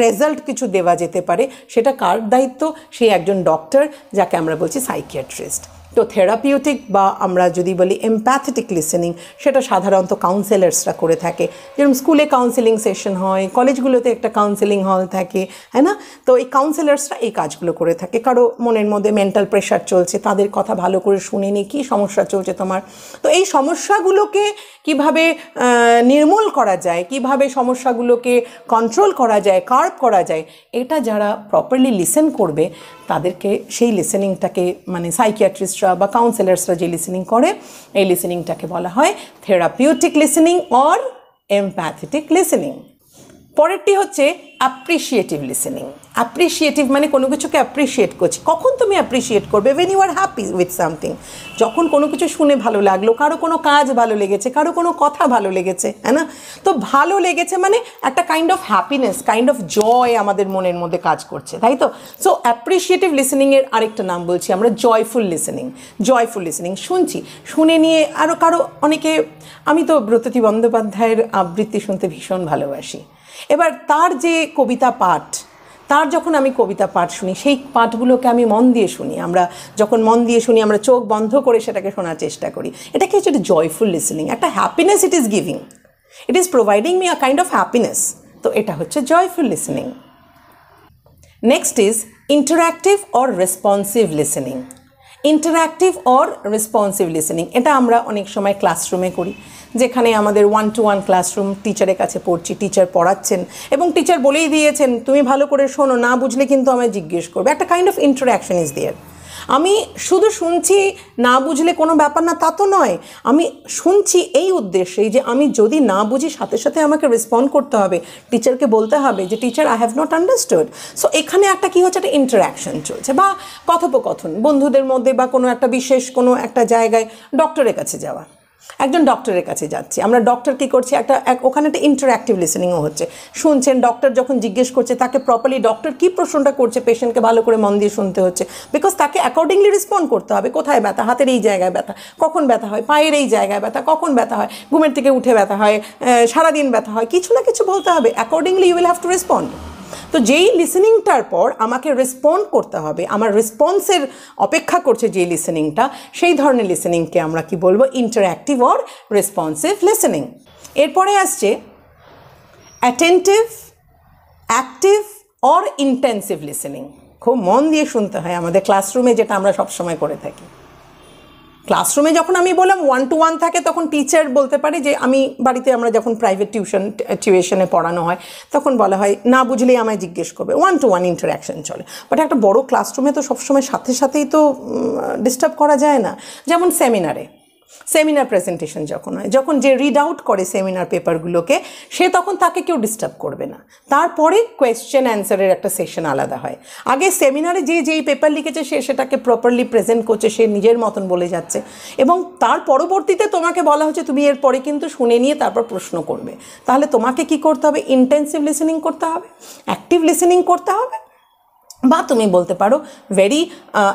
রেজাল্ট কিছু দেওয়া যেতে পারে, সেটা কার দায়িত্ব, সেই একজন ডক্টর, যাকে আমরা বলছি সাইকিয়াট্রিস্ট। তো থেরাপিউটিক বা আমরা যদি বলি এমপ্যাথেটিক লিসেনিং, সেটা সাধারণত কাউন্সেলার্সরা করে থাকে। যেরকম স্কুলে কাউন্সেলিং সেশন হয়, কলেজগুলোতে একটা কাউন্সেলিং হল থাকে, হ্যাঁ না? তো এই কাউন্সেলার্সরা এই কাজগুলো করে থাকে। কারো মনের মধ্যে মেন্টাল প্রেশার চলছে, তাদের কথা ভালো করে শুনে নিয়ে কী সমস্যা চলছে তোমার, তো এই সমস্যাগুলোকে কিভাবে নির্মূল করা যায়, কিভাবে সমস্যাগুলোকে কন্ট্রোল করা যায়, কার্ভ করা যায়, এটা যারা প্রপারলি লিসেন করবে তাদেরকে সেই লিসেনিংটাকে, মানে সাইকিয়াট্রিস্টরা বা কাউন্সেলার্সরা যে লিসেনিং করে, এই লিসেনিংটাকে বলা হয় therapeutic listening or empathetic listening. পরেরটি হচ্ছে অ্যাপ্রিসিয়েটিভ লিসেনিং। অ্যাপ্রিসিয়েটিভ মানে কোনো কিছুকে অ্যাপ্রিসিয়েট করছি। কখন তুমি অ্যাপ্রিসিয়েট করবে? When you are happy with something. যখন কোনো কিছু শুনে ভালো লাগলো, কারো কোনো কাজ ভালো লেগেছে, কারো কোনো কথা ভালো লেগেছে, হ্যাঁ না? তো ভালো লেগেছে মানে একটা kind of happiness, kind of joy আমাদের মনের মধ্যে কাজ করছে, তাই তো? সো অ্যাপ্রিসিয়েটিভ লিসেনিংয়ের আরেকটা নাম বলছি আমরা জয়ফুল লিসেনিং। জয়ফুল লিসেনিং শুনছি, শুনে নিয়ে আরও কারো, অনেকে, আমি তো ব্রততী বন্দ্যোপাধ্যায়ের আবৃত্তি শুনতে ভীষণ ভালোবাসি। এবার তার যে কবিতা পাঠ, তার যখন আমি কবিতা পাঠ শুনি, সেই পাঠগুলোকে আমি মন দিয়ে শুনি। আমরা যখন মন দিয়ে শুনি, আমরা চোখ বন্ধ করে সেটাকে শোনার চেষ্টা করি। এটাকে হচ্ছে একটা জয়ফুল লিসেনিং, একটা happiness it is giving, it is providing me a kind of happiness. তো এটা হচ্ছে joyful listening. Next is interactive or responsive listening. Interactive or responsive listening এটা আমরা অনেক সময় ক্লাসরুমে করি, যেখানে আমাদের 1-to-1 ক্লাসরুম, টিচারের কাছে পড়ছি, টিচার পড়াচ্ছেন এবং টিচার বলেই দিয়েছেন তুমি ভালো করে শোনো, না বুঝলে কিন্তু আমায় জিজ্ঞেস করবে। একটা kind of interaction is there. আমি শুধু শুনছি, না বুঝলে কোনো ব্যাপার না তা তো নয়, আমি শুনছি এই উদ্দেশ্যেই যে আমি যদি না বুঝি সাথে সাথে আমাকে রেসপন্ড করতে হবে, টিচারকে বলতে হবে যে teacher I have not understood. So এখানে একটা কী হচ্ছে, একটা ইন্টারঅ্যাকশন চলছে বা কথোপকথন বন্ধুদের মধ্যে, বা কোনো একটা বিশেষ কোনো একটা জায়গায় ডক্টরের কাছে যাওয়া, একজন ডক্টরের কাছে যাচ্ছি, আমরা ডক্টর কী করছি, ওখানে একটা ইন্টারঅ্যাক্টিভ লিসেনিংও হচ্ছে। শুনছেন, ডক্টর যখন জিজ্ঞেস করছে তাকে প্রপারলি ডক্টর কী প্রশ্নটা করছে, পেশেন্টকে ভালো করে মন দিয়ে শুনতে হচ্ছে, বিকজ তাকে অ্যাকর্ডিংলি রেসপন্ড করতে হবে। কোথায় ব্যথা, হাতের এই জায়গায় ব্যথা, কখন ব্যথা হয়, পায়ের এই জায়গায় ব্যথা, কখন ব্যথা হয়, ঘুমের থেকে উঠে ব্যথা হয়, সারাদিন ব্যথা হয়, কিছু না কিছু বলতে হবে। Accordingly you will have to respond. তো যেই লিসেনিংটার পর আমাকে রেসপন্ড করতে হবে, আমার রেসপন্সের অপেক্ষা করছে যে লিসেনিংটা, সেই ধরনের লিসেনিংকে আমরা কি বলবো, ইন্টারঅ্যাক্টিভ অর রেসপন্সিভ লিসেনিং। এরপরে আসছে attentive, active or intensive listening. খুব মন দিয়ে শুনতে হয় আমাদের ক্লাসরুমে, যেটা আমরা সবসময় করে থাকি। ক্লাসরুমে যখন আমি বললাম 1-to-1 থাকে, তখন টিচার বলতে পারে যে আমি বাড়িতে, আমরা যখন প্রাইভেট টিউশনে পড়ানো হয় তখন বলা হয় না বুঝলেই আমায় জিজ্ঞেস করবে, 1-to-1 ইন্টারাকশন চলে। বাট একটা বড় ক্লাসরুমে তো সবসময় সাথে সাথেই তো ডিস্টার্ব করা যায় না। যেমন সেমিনার প্রেজেন্টেশন যখন হয়, যখন যে রিড আউট করে সেমিনার পেপারগুলোকে, সে তখন তাকে কেউ ডিস্টার্ব করবে না। তারপরে কোয়েশ্চেন অ্যান্সারের একটা সেশন আলাদা হয়। আগে সেমিনারে যেই পেপার লিখেছে সে সেটাকে প্রপারলি প্রেজেন্ট করছে, সে নিজের মতন বলে যাচ্ছে, এবং তার পরবর্তীতে তোমাকে বলা হচ্ছে তুমি এরপরে কিন্তু শুনে নিয়ে তারপর প্রশ্ন করবে। তাহলে তোমাকে কি করতে হবে? ইন্টেন্সিভ লিসেনিং করতে হবে, অ্যাক্টিভ লিসেনিং করতে হবে, বা তুমি বলতে পারো ভেরি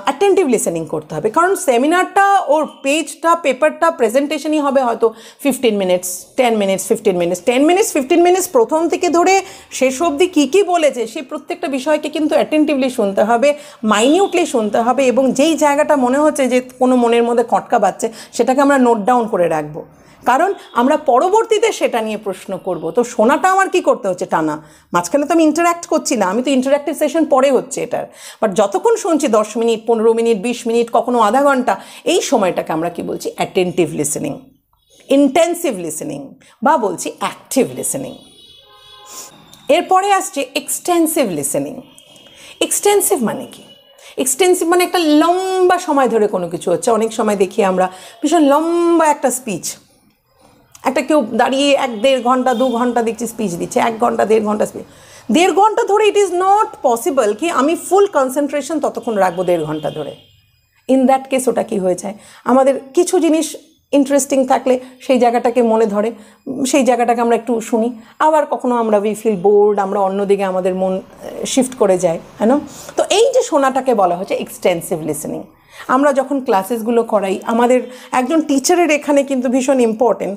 অ্যাটেন্টিভ লিসেনিং করতে হবে। কারণ সেমিনারটা ওর পেজটা পেপারটা প্রেজেন্টেশনই হবে হয়তো 15 minutes, 10 minutes, 15 minutes, 10 minutes 15 minutes প্রথম থেকে ধরে শেষ অবধি কী কী বলেছে সেই প্রত্যেকটা বিষয়কে কিন্তু অ্যাটেন্টিভলি শুনতে হবে, মাইনিউটলি শুনতে হবে, এবং যেই জায়গাটা মনে হচ্ছে যে কোনো মনের মধ্যে খটকা বাজছে সেটাকে আমরা নোট ডাউন করে রাখবো, কারণ আমরা পরবর্তীতে সেটা নিয়ে প্রশ্ন করব। তো শোনাটা আমার কি করতে হচ্ছে? টানা, মাঝখানে তো আমি ইন্টারাক্ট করছি না, আমি তো ইন্টারাক্টিভ সেশন পরে হচ্ছে এটার, বাট যতক্ষণ শুনছি 10 মিনিট, 15 মিনিট, 20 মিনিট, কখনো আধা ঘন্টা, এই সময়টাকে আমরা কি বলছি? অ্যাটেন্টিভ লিসেনিং, ইন্টেন্সিভ লিসেনিং, বা বলছি অ্যাক্টিভ লিসেনিং। এরপরে আসছে এক্সটেন্সিভ লিসেনিং। এক্সটেন্সিভ মানে কি? এক্সটেন্সিভ মানে একটা লম্বা সময় ধরে কোনো কিছু হচ্ছে। অনেক সময় দেখি আমরা ভীষণ লম্বা একটা স্পিচ, একটা কেউ দাঁড়িয়ে 1-1.5 ঘন্টা 2 ঘন্টা দেখছি স্পিচ দিচ্ছে, 1 ঘন্টা 1.5 ঘন্টা স্পিচ, 1.5 ঘন্টা ধরে। ইট ইজ নট পসিবল কি আমি ফুল কনসেন্ট্রেশন ততক্ষণ রাখবো 1.5 ঘন্টা ধরে। ইন দ্যাট কেস ওটা কি হয়ে যায়, আমাদের কিছু জিনিস ইন্টারেস্টিং থাকলে সেই জায়গাটাকে মনে ধরে, সেই জায়গাটাকে আমরা একটু শুনি, আবার কখনো আমরা উই ফিল বোর্ড, আমরা অন্যদিকে আমাদের মন শিফট করে যায়, হ্যাঁ না? তো এই যে শোনাটাকে বলা হচ্ছে এক্সটেন্সিভ লিসেনিং। আমরা যখন ক্লাসেসগুলো করাই, আমাদের একজন টিচারের এখানে কিন্তু ভীষণ ইম্পর্টেন্ট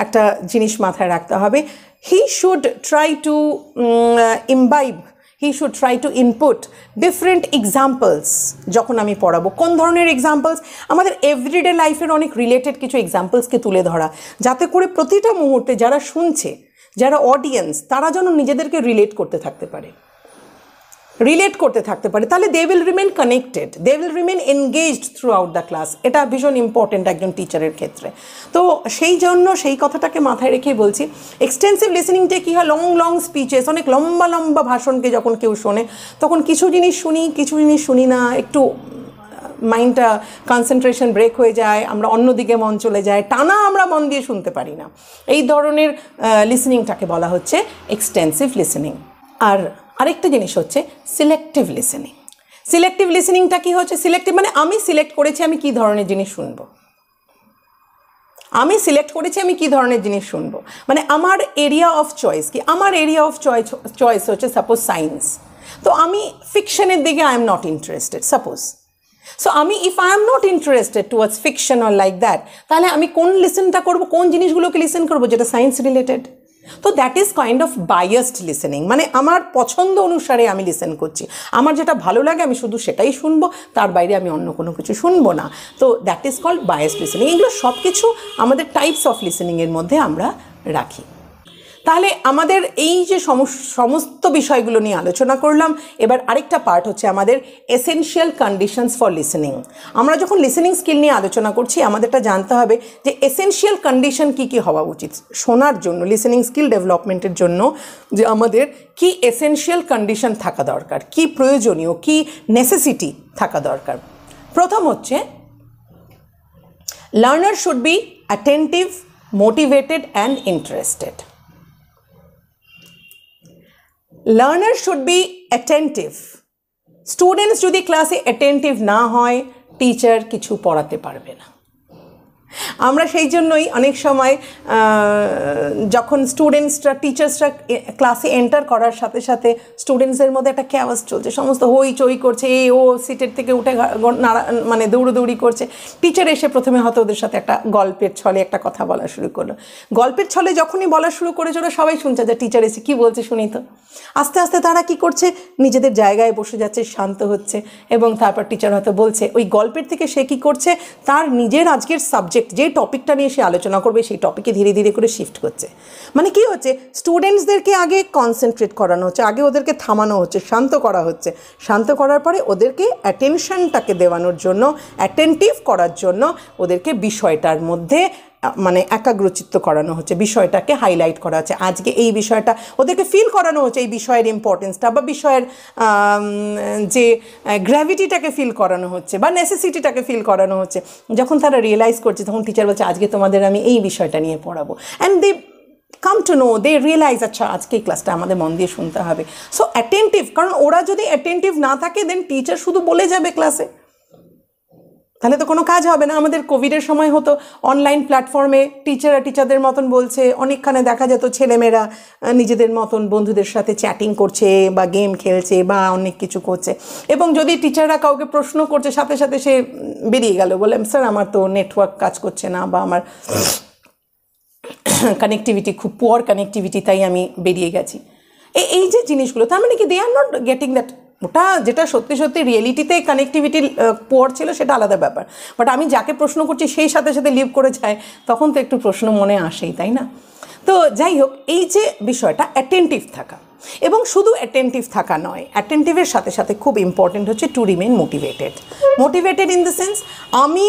একটা জিনিস মাথায় রাখতে হবে। He should try to imbibe, he should try to input different examples. যখন আমি পড়াবো, কোন ধরনের এক্সাম্পলস? আমাদের এভরিডে লাইফের অনেক রিলেটেড কিছু এক্সাম্পলসকে তুলে ধরা, যাতে করে প্রতিটা মুহূর্তে যারা শুনছে, যারা অডিয়েন্স, তারা যেন নিজেদেরকে রিলেট করতে থাকতে পারে, তাহলে they will remain connected, they will remain engaged throughout the class. এটা ভীষণ ইম্পর্টেন্ট একজন টিচারের ক্ষেত্রে। তো সেই জন্য সেই কথাটাকে মাথায় রেখেই বলছি এক্সটেন্সিভ লিসেনিংটা কী হয়, লং লং স্পিচেস, অনেক লম্বা লম্বা ভাষণকে যখন কেউ শোনে, তখন কিছু জিনিস শুনি, কিছু জিনিস শুনি না, একটু মাইন্ডটা কনসেন্ট্রেশন ব্রেক হয়ে যায়, আমরা অন্যদিকে মন চলে যায়, টানা আমরা মন দিয়ে শুনতে পারি না। এই ধরনের লিসেনিংটাকে বলা হচ্ছে এক্সটেন্সিভ লিসেনিং। আর আরেকটা জিনিস হচ্ছে সিলেক্টিভ লিসেনিং। সিলেক্টিভ লিসেনিংটা কি হচ্ছে? সিলেক্টিভ মানে আমি সিলেক্ট করেছি আমি কী ধরনের জিনিস শুনবো, আমি সিলেক্ট করেছি আমি কী ধরনের জিনিস শুনবো, মানে আমার এরিয়া অফ চয়েস কি? আমার এরিয়া অফ চয়েস হচ্ছে সাপোজ সায়েন্স, তো আমি ফিকশনের দিকে I am not interested suppose. So আমি if I am not interested towards fiction or like that, তাহলে আমি কোন লিসেনটা করবো, কোন জিনিসগুলোকে লিসেন করবো যেটা সায়েন্স রিলেটেড? তো that is kind of biased listening, মানে আমার পছন্দ অনুসারে আমি লিসেন করছি, আমার যেটা ভালো লাগে আমি শুধু সেটাই শুনবো, তার বাইরে আমি অন্য কোনো কিছু শুনবো না। তো that is called biased listening. এগুলো সব কিছু আমাদের টাইপস অফ লিসেনিংয়ের মধ্যে আমরা রাখি। তাহলে আমাদের এই যে সমস্ত বিষয়গুলো নিয়ে আলোচনা করলাম, এবার আরেকটা পার্ট হচ্ছে আমাদের এসেনশিয়াল কন্ডিশনস ফর লিসেনিং। আমরা যখন লিসেনিং স্কিল নিয়ে আলোচনা করছি, আমাদেরটা জানতে হবে যে এসেনশিয়াল কন্ডিশন কী কী হওয়া উচিত শোনার জন্য, লিসেনিং স্কিল ডেভেলপমেন্টের জন্য, যে আমাদের কি এসেনশিয়াল কন্ডিশন থাকা দরকার, কি প্রয়োজনীয়, কি নেসেসিটি থাকা দরকার। প্রথম হচ্ছে learner should be attentive, motivated and interested. Learner should be attentive. Students যদি ক্লাসে অ্যাটেন্টিভ না হয়, টিচার কিছু পড়াতে পারবে না। আমরা সেই জন্যই অনেক সময় যখন স্টুডেন্টসরা, টিচার্সরা ক্লাসে এন্টার করার সাথে সাথে স্টুডেন্টসদের মধ্যে একটা ক্যাওয়াস চলছে, সমস্ত হইচই করছে, ও সিটের থেকে উঠে মানে দৌড়োদৌড়ি করছে। টিচার এসে প্রথমে হয়তো ওদের সাথে একটা গল্পের ছলে একটা কথা বলা শুরু করলো। গল্পের ছলে যখনই বলা শুরু করেছে, ওরা সবাই শুনছে যে টিচার এসে কী বলছে শুনি তো। আস্তে আস্তে তারা কি করছে, নিজেদের জায়গায় বসে যাচ্ছে, শান্ত হচ্ছে, এবং তারপর টিচার হয়তো বলছে, ওই গল্পের থেকে সে কী করছে, তার নিজের আজকের সাবজেক্ট, যে টপিকটা নিয়ে সে আলোচনা করবে, সেই টপিকে ধীরে ধীরে করে শিফট করছে। মানে কি হচ্ছে, স্টুডেন্টসদেরকে আগে কনসেন্ট্রেট করানো হচ্ছে, আগে ওদেরকে থামানো হচ্ছে, শান্ত করা হচ্ছে, শান্ত করার পরে ওদেরকে অ্যাটেনশনটাকে দেওয়ানোর জন্য, অ্যাটেন্টিভ করার জন্য ওদেরকে বিষয়টার মধ্যে মানে একাগ্রচিত্ত করানো হচ্ছে, বিষয়টাকে হাইলাইট করা হচ্ছে, আজকে এই বিষয়টা ওদেরকে ফিল করানো হচ্ছে, এই বিষয়ের ইম্পর্টেন্সটা বা বিষয়ের যে গ্র্যাভিটিটাকে ফিল করানো হচ্ছে বা নেসেসিটিটাকে ফিল করানো হচ্ছে। যখন তারা রিয়েলাইজ করছে তখন টিচার বলছে আজকে তোমাদের আমি এই বিষয়টা নিয়ে পড়াবো, and they come to know, they realise আচ্ছা আজকে এই ক্লাসটা আমাদের মন দিয়ে শুনতে হবে। সো অ্যাটেন্টিভ, কারণ ওরা যদি অ্যাটেন্টিভ না থাকে দেন টিচার শুধু বলে যাবে ক্লাসে, তাহলে তো কোনো কাজ হবে না। আমাদের কোভিডের সময় হতো অনলাইন প্ল্যাটফর্মে টিচারদের মতন বলছে, অনেকখানে দেখা যেত ছেলেমেয়েরা নিজেদের মতন বন্ধুদের সাথে চ্যাটিং করছে বা গেম খেলছে বা অনেক কিছু করছে, এবং যদি টিচাররা কাউকে প্রশ্ন করছে সাথে সাথে সে বেরিয়ে গেল, বললাম স্যার আমার তো নেটওয়ার্ক কাজ করছে না বা আমার কানেক্টিভিটি খুব পুয়ার কানেক্টিভিটি, তাই আমি বেরিয়ে গেছি। এই যে জিনিসগুলো, তার মানে কি দে আর নট গেটিং দ্যাট, ওটা যেটা সত্যি সত্যি রিয়েলিটিতে কানেক্টিভিটি পুয়ার ছিল সেটা আলাদা ব্যাপার, বাট আমি যাকে প্রশ্ন করছি সেই সাথে সাথে লিভ করে যায়, তখন তো একটু প্রশ্ন মনে আসেই, তাই না? তো যাই হোক, এই যে বিষয়টা অ্যাটেন্টিভ থাকা, এবং শুধু অ্যাটেন্টিভ থাকা নয়, অ্যাটেন্টিভের সাথে সাথে খুব ইম্পর্টেন্ট হচ্ছে to remain motivated. Motivated in the sense, আমি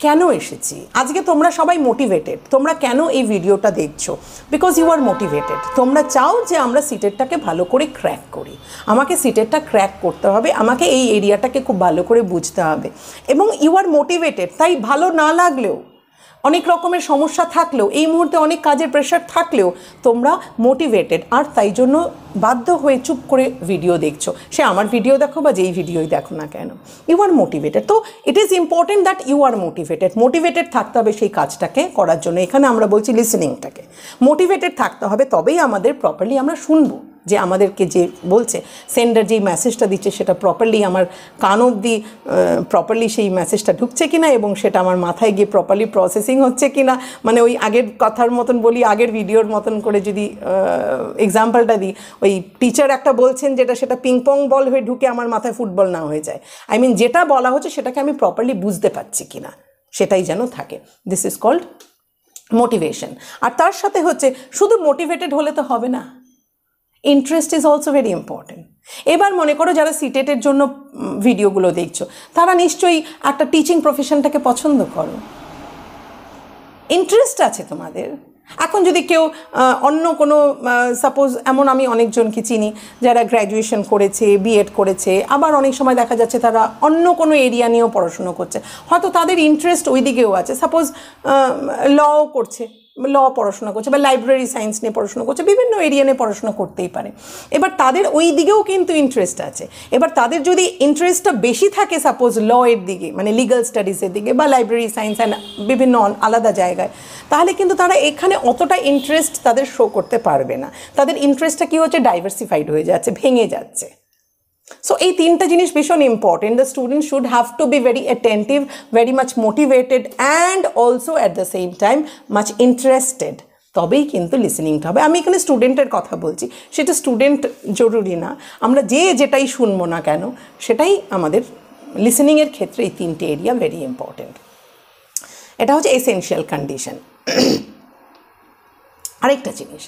কেন এসেছি আজকে, তোমরা সবাই মোটিভেটেড, তোমরা কেন এই ভিডিওটা দেখছো? Because you are motivated. তোমরা চাও যে আমরা সিটেটটাকে ভালো করে ক্র্যাক করি, আমাকে সিটেটটা ক্র্যাক করতে হবে, আমাকে এই এরিয়াটাকে খুব ভালো করে বুঝতে হবে, এবং ইউ আর মোটিভেটেড। তাই ভালো না লাগলেও, অনেক রকমের সমস্যা থাকলেও, এই মুহূর্তে অনেক কাজের প্রেশার থাকলেও তোমরা মোটিভেটেড, আর তাই জন্য বাধ্য হয়ে চুপ করে ভিডিও দেখছো। সে আমার ভিডিও দেখো বা যেই ভিডিওই দেখো না কেন, ইউ আর মোটিভেটেড। তো it is important that you are motivated. Motivated থাকতে হবে সেই কাজটাকে করার জন্য। এখানে আমরা বলছি লিসেনিংটাকে মোটিভেটেড থাকতে হবে, তবেই আমাদের প্রপারলি আমরা শুনবো যে আমাদেরকে যে বলছে, সেন্ডার যেই মেসেজটা দিচ্ছে সেটা প্রপারলি আমার কান অবধি প্রপারলি সেই মেসেজটা ঢুকছে কিনা, এবং সেটা আমার মাথায় গিয়ে প্রপারলি প্রসেসিং হচ্ছে কিনা। মানে ওই আগের কথার মতন বলি, আগের ভিডিওর মতন করে যদি এক্সাম্পলটা দিই, ওই টিচার একটা বলছেন যেটা, সেটা পিংপং বল হয়ে ঢুকে আমার মাথায় ফুটবল না হয়ে যায়। আই মিন যেটা বলা হচ্ছে সেটাকে আমি প্রপারলি বুঝতে পারছি কিনা, সেটাই যেন থাকে। This is called motivation. আর তার সাথে হচ্ছে শুধু মোটিভেটেড হলে তো হবে না, interest is also very important. এবার মনে করো যারা সিটেটের জন্য ভিডিওগুলো দেখছো, তারা নিশ্চয়ই একটা টিচিং প্রফেশনটাকে পছন্দ করো, ইন্টারেস্ট আছে তোমাদের। এখন যদি কেউ অন্য কোনো সাপোজ, এমন আমি অনেকজনকে চিনি যারা গ্র্যাজুয়েশন করেছে, বিএড করেছে, আবার অনেক সময় দেখা যাচ্ছে তারা অন্য কোনো এরিয়া নিয়েও পড়াশুনো করছে, হয়তো তাদের ইন্টারেস্ট ওই দিকেও আছে। সাপোজ লও করছে, ল পড়াশোনা করছে, বা লাইব্রেরি সায়েন্স নিয়ে পড়াশোনা করছে, বিভিন্ন এরিয়া নিয়ে পড়াশোনা করতেই পারে। এবার তাদের ওই দিকেও কিন্তু ইন্টারেস্ট আছে। এবার তাদের যদি ইন্টারেস্টটা বেশি থাকে সাপোজ ল এর দিকে, মানে লিগাল স্টাডিজের দিকে, বা লাইব্রেরি সায়েন্স অ্যান্ড বিভিন্ন আলাদা জায়গায়, তাহলে কিন্তু তারা এখানে অতটা ইন্টারেস্ট তাদের শো করতে পারবে না। তাদের ইন্টারেস্টটা কী হচ্ছে, ডাইভার্সিফাইড হয়ে যাচ্ছে, ভেঙে যাচ্ছে। So এই তিনটা জিনিস ভীষণ important. The student should have to be very attentive, very much motivated, and also at the same time much interested, তবেই কিন্তু লিসেনিংটা হবে। আমি এখানে স্টুডেন্টের কথা বলছি, সেটা স্টুডেন্ট জরুরি না, আমরা যেটাই শুনবো না কেন সেটাই আমাদের লিসেনিংয়ের ক্ষেত্রে এই তিনটে এরিয়া ভেরি ইম্পর্টেন্ট। এটা হচ্ছে এসেনশিয়াল কন্ডিশন। আরেকটা জিনিস,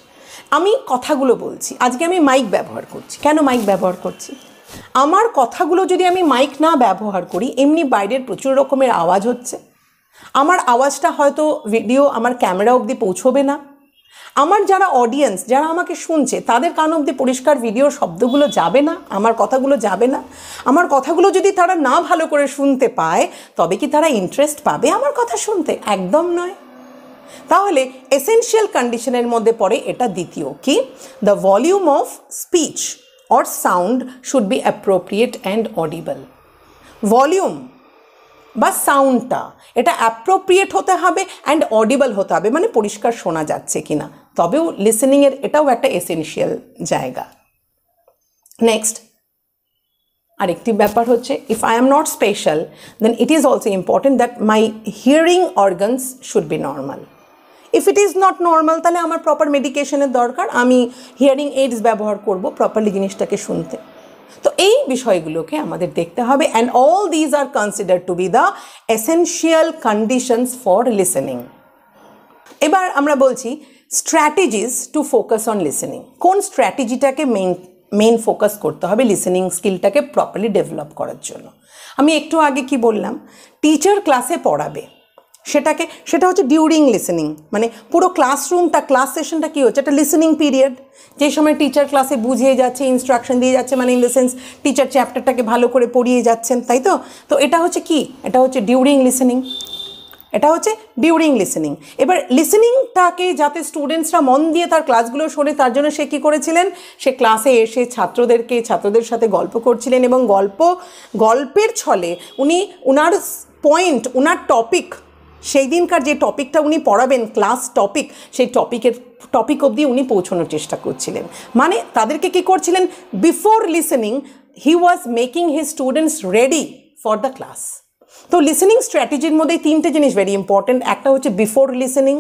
আমি কথাগুলো বলছি, আজকে আমি মাইক ব্যবহার করছি। কেন মাইক ব্যবহার করছি? আমার কথাগুলো যদি আমি মাইক না ব্যবহার করি, এমনি বাইরের প্রচুর রকমের আওয়াজ হচ্ছে, আমার আওয়াজটা হয়তো ভিডিও আমার ক্যামেরা অবধি পৌঁছবে না, আমার যারা অডিয়েন্স, যারা আমাকে শুনছে, তাদের কান অবধি পরিষ্কার ভিডিওর শব্দগুলো যাবে না, আমার কথাগুলো যাবে না। আমার কথাগুলো যদি তারা না ভালো করে শুনতে পায়, তবে কি তারা ইন্টারেস্ট পাবে আমার কথা শুনতে? একদম নয়। তাহলে এসেনশিয়াল কন্ডিশনের মধ্যে পড়ে এটা দ্বিতীয়, কি the volume of speech or sound should be appropriate and audible. Volume বা সাউন্ডটা এটা অ্যাপ্রোপ্রিয়েট হতে হবে অ্যান্ড অডিবল হতে হবে, মানে পরিষ্কার শোনা যাচ্ছে কিনা, তবেও লিসেনিংয়ের এটাও একটা এসেনশিয়াল জায়গা। নেক্সট আরেকটি ব্যাপার হচ্ছে, if I am not special then it is also important that my hearing organs should be normal. If it is not normal, তাহলে আমার প্রপার মেডিকেশনের দরকার, আমি হিয়ারিং এইডস ব্যবহার করব প্রপারলি জিনিসটাকে শুনতে। তো এই বিষয়গুলোকে আমাদের দেখতে হবে, and all these are considered two B the essential conditions for listening. এবার আমরা বলছি strategies to focus on listening. কোন স্ট্র্যাটেজিটাকে মেইন ফোকাস করতে হবে লিসেনিং স্কিলটাকে প্রপারলি ডেভেলপ করার জন্য? আমি একটু আগে কি বললাম, টিচার ক্লাসে পড়াবে, সেটা হচ্ছে ডিউরিং লিসেনিং, মানে পুরো ক্লাসরুমটা, ক্লাস সেশনটা কী হচ্ছে, একটা লিসেনিং পিরিয়ড, যে সময় টিচার ক্লাসে বুঝিয়ে যাচ্ছে, ইনস্ট্রাকশন দিয়ে যাচ্ছে, মানে ইন দ্য সেন্স টিচার চ্যাপ্টারটাকে ভালো করে পড়িয়ে যাচ্ছেন, তাই তো? তো এটা হচ্ছে কি, এটা হচ্ছে ডিউরিং লিসেনিং, এটা হচ্ছে ডিউরিং লিসেনিং। এবার লিসেনিংটাকে যাতে স্টুডেন্টসরা মন দিয়ে তার ক্লাসগুলো শোনে, তার জন্য সে কী করেছিলেন, সে ক্লাসে এসে ছাত্রদের সাথে গল্প করছিলেন, এবং গল্পের ছলে উনি ওনার পয়েন্ট, ওনার টপিক, সেই দিনকার যে টপিকটা উনি পড়াবেন, ক্লাস টপিক, সেই টপিক অবধি উনি পৌঁছানোর চেষ্টা করছিলেন। মানে তাদেরকে কী করছিলেন, before listening he was making his students ready for the class. তো লিসেনিং স্ট্র্যাটেজির মধ্যে তিনটে জিনিস ভেরি ইম্পর্ট্যান্ট। একটা হচ্ছে বিফোর লিসেনিং,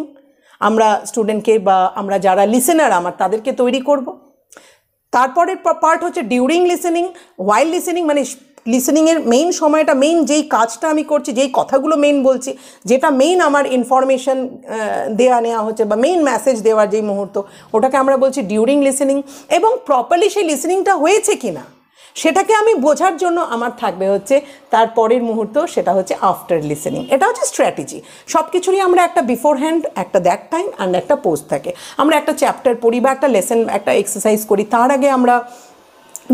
আমরা স্টুডেন্টকে বা আমরা যারা লিসেনার তাদেরকে তৈরি করব। তারপরের পার্ট হচ্ছে ডিউরিং লিসেনিং, ওয়াইল লিসেনিং, মানে লিসেনিংয়ের মেইন সময়টা, মেইন যেই কাজটা আমি করছি, যেই কথাগুলো মেইন বলছি, যেটা মেইন আমার ইনফরমেশন নেওয়া হচ্ছে বা মেইন মেসেজ দেওয়ার যেই মুহূর্ত, ওটাকে আমরা বলছি ডিউরিং লিসেনিং। এবং প্রপারলি সেই লিসেনিংটা হয়েছে কি না সেটাকে আমি বোঝার জন্য আমার থাকবে হচ্ছে তারপরের মুহূর্ত, সেটা হচ্ছে আফটার লিসেনিং। এটা হচ্ছে স্ট্র্যাটেজি। সব কিছুরই আমরা একটা বিফোর হ্যান্ড, একটা দ্যাট টাইম অ্যান্ড একটা পোস্ট থাকে। আমরা একটা চ্যাপ্টার পড়ি বা একটা লেসন, একটা এক্সারসাইজ করি, তার আগে আমরা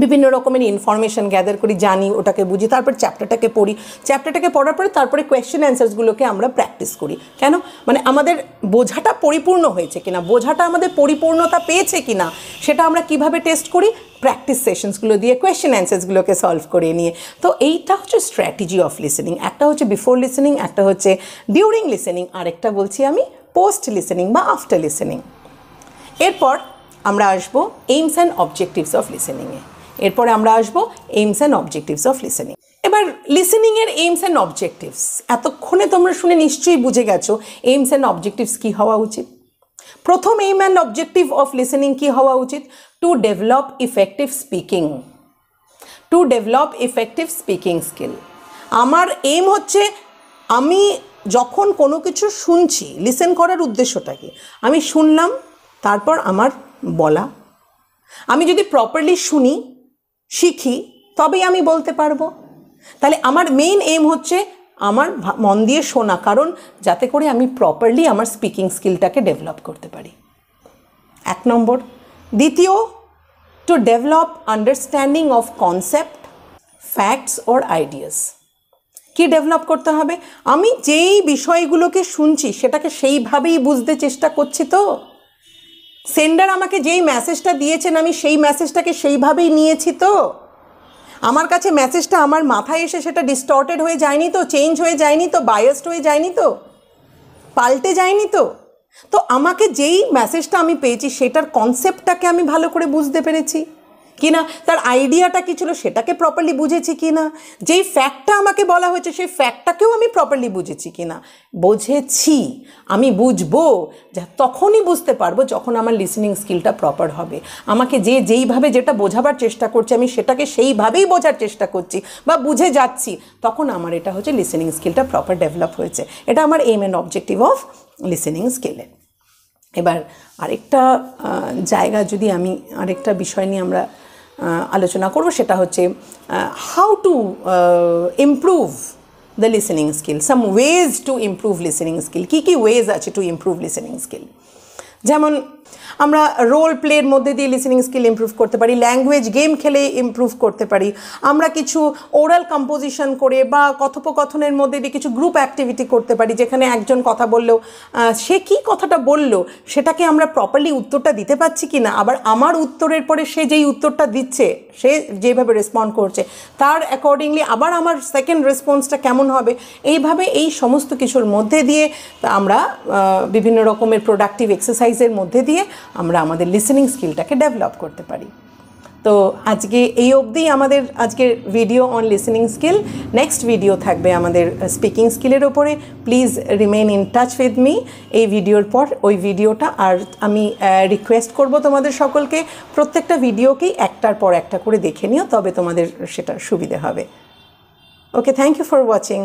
বিভিন্ন রকমের ইনফরমেশান গ্যাদার করি, জানি, ওটাকে বুঝি, তারপর চ্যাপ্টারটাকে পড়ি, চ্যাপ্টারটাকে পড়ার পরে তারপরে কোয়েশ্চেন অ্যান্সার্সগুলোকে আমরা প্র্যাকটিস করি। কেন? মানে আমাদের বোঝাটা পরিপূর্ণ হয়েছে কিনা, বোঝাটা আমাদের পরিপূর্ণতা পেয়েছে কিনা, সেটা আমরা কিভাবে টেস্ট করি, প্র্যাকটিস সেশনসগুলো দিয়ে, কোয়েশ্চেন অ্যান্সার্সগুলোকে সলভ করে নিয়ে। তো এইটা হচ্ছে স্ট্র্যাটেজি অফ লিসেনিং। একটা হচ্ছে বিফোর লিসেনিং, একটা হচ্ছে ডিউরিং লিসেনিং, আরেকটা বলছি আমি পোস্ট লিসেনিং বা আফটার লিসেনিং। এরপর আমরা আসবো এইমস অ্যান্ড অবজেক্টিভস অফ লিসেনিংয়ে। এরপরে আমরা আসবো AIIMS and objectives of listening. এবার লিসেনিংয়ের এইমস অ্যান্ড অবজেক্টিভস এতক্ষণে তোমরা শুনে নিশ্চয়ই বুঝে গেছো এইমস অ্যান্ড অবজেক্টিভস কী হওয়া উচিত। প্রথম aim and objective of listening কী হওয়া উচিত? To develop effective speaking, to develop effective speaking skill. আমার এইম হচ্ছে, আমি যখন কোনো কিছু শুনছি, লিসেন করার উদ্দেশ্যটা কি, আমি শুনলাম, তারপর আমার বলা। আমি যদি প্রপারলি শুনি, শিখি, তবেই আমি বলতে পারবো। তাহলে আমার মেইন এইম হচ্ছে আমার মন দিয়ে শোনা, কারণ যাতে করে আমি প্রপারলি আমার স্পিকিং স্কিলটাকে ডেভেলপ করতে পারি, এক নম্বর। দ্বিতীয়, to develop understanding of concept, facts or ideas. কি ডেভেলপ করতে হবে? আমি যেই বিষয়গুলোকে শুনছি সেটাকে সেইভাবেই বুঝতে চেষ্টা করছি তো, সেন্ডার আমাকে যেই মেসেজটা দিয়েছেন আমি সেই মেসেজটাকে সেইভাবেই নিয়েছি তো, আমার কাছে মেসেজটা আমার মাথায় এসে সেটা ডিস্টর্টেড হয়ে যায়নি তো, চেঞ্জ হয়ে যায়নি তো, বায়াসড হয়ে যায়নি তো, পাল্টে যায়নি তো। তো আমাকে যেই মেসেজটা আমি পেয়েছি সেটার কনসেপ্টটাকে আমি ভালো করে বুঝতে পেরেছি কি না, তার আইডিয়াটা কী ছিল সেটাকে প্রপারলি বুঝেছি কি না, যেই ফ্যাক্টটা আমাকে বলা হয়েছে সেই ফ্যাক্টটাকেও আমি প্রপারলি বুঝেছি কি না। বুঝেছি, আমি বুঝবো, যা তখনই বুঝতে পারবো যখন আমার লিসেনিং স্কিলটা প্রপার হবে। আমাকে যেইভাবে যেটা বোঝাবার চেষ্টা করছে আমি সেটাকে সেইভাবেই বোঝার চেষ্টা করছি বা বুঝে যাচ্ছি, তখন আমার এটা হচ্ছে লিসেনিং স্কিলটা প্রপার ডেভেলপ হয়েছে। এটা আমার aim and objective of listening স্কিলে। এবার আরেকটা জায়গা, যদি আমি আরেকটা বিষয় নিয়ে আমরা আলোচনা করব, সেটা হচ্ছে how to improve the listening skill, some ways to improve listening skill. কী কী ওয়েজ আছে টু ইমপ্রুভ লিসেনিং স্কিল? যেমন আমরা রোল প্লের মধ্যে দিয়ে লিসেনিং স্কিল ইমপ্রুভ করতে পারি, ল্যাঙ্গুয়েজ গেম খেলে ইমপ্রুভ করতে পারি, আমরা কিছু ওরাল কম্পোজিশন করে বা কথোপকথনের মধ্যে দিয়ে কিছু গ্রুপ অ্যাক্টিভিটি করতে পারি, যেখানে একজন কথা বললেও সে কী কথাটা বললো সেটাকে আমরা প্রপারলি উত্তরটা দিতে পারছি কি না, আবার আমার উত্তরের পরে সে যেই উত্তরটা দিচ্ছে, সে যেভাবে রেসপন্ড করছে তার অ্যাকর্ডিংলি আবার আমার সেকেন্ড রেসপন্সটা কেমন হবে। এইভাবে এই সমস্ত কিছুর মধ্যে দিয়ে আমরা বিভিন্ন রকমের প্রোডাক্টিভ এক্সারসাইজের মধ্যে দিয়ে আমরা আমাদের লিসেনিং স্কিলটাকে ডেভেলপ করতে পারি। তো আজকে এই অবধি আমাদের আজকের video on listening skill. Next video থাকবে আমাদের স্পিকিং স্কিলের ওপরে। Please remain in touch with me এই ভিডিওর পর ওই ভিডিওটা। আর আমি রিকোয়েস্ট করব তোমাদের সকলকে প্রত্যেকটা ভিডিওকেই একটার পর একটা করে দেখে নিও, তবে তোমাদের সেটা সুবিধে হবে। ওকে, থ্যাংক ইউ ফর ওয়াচিং।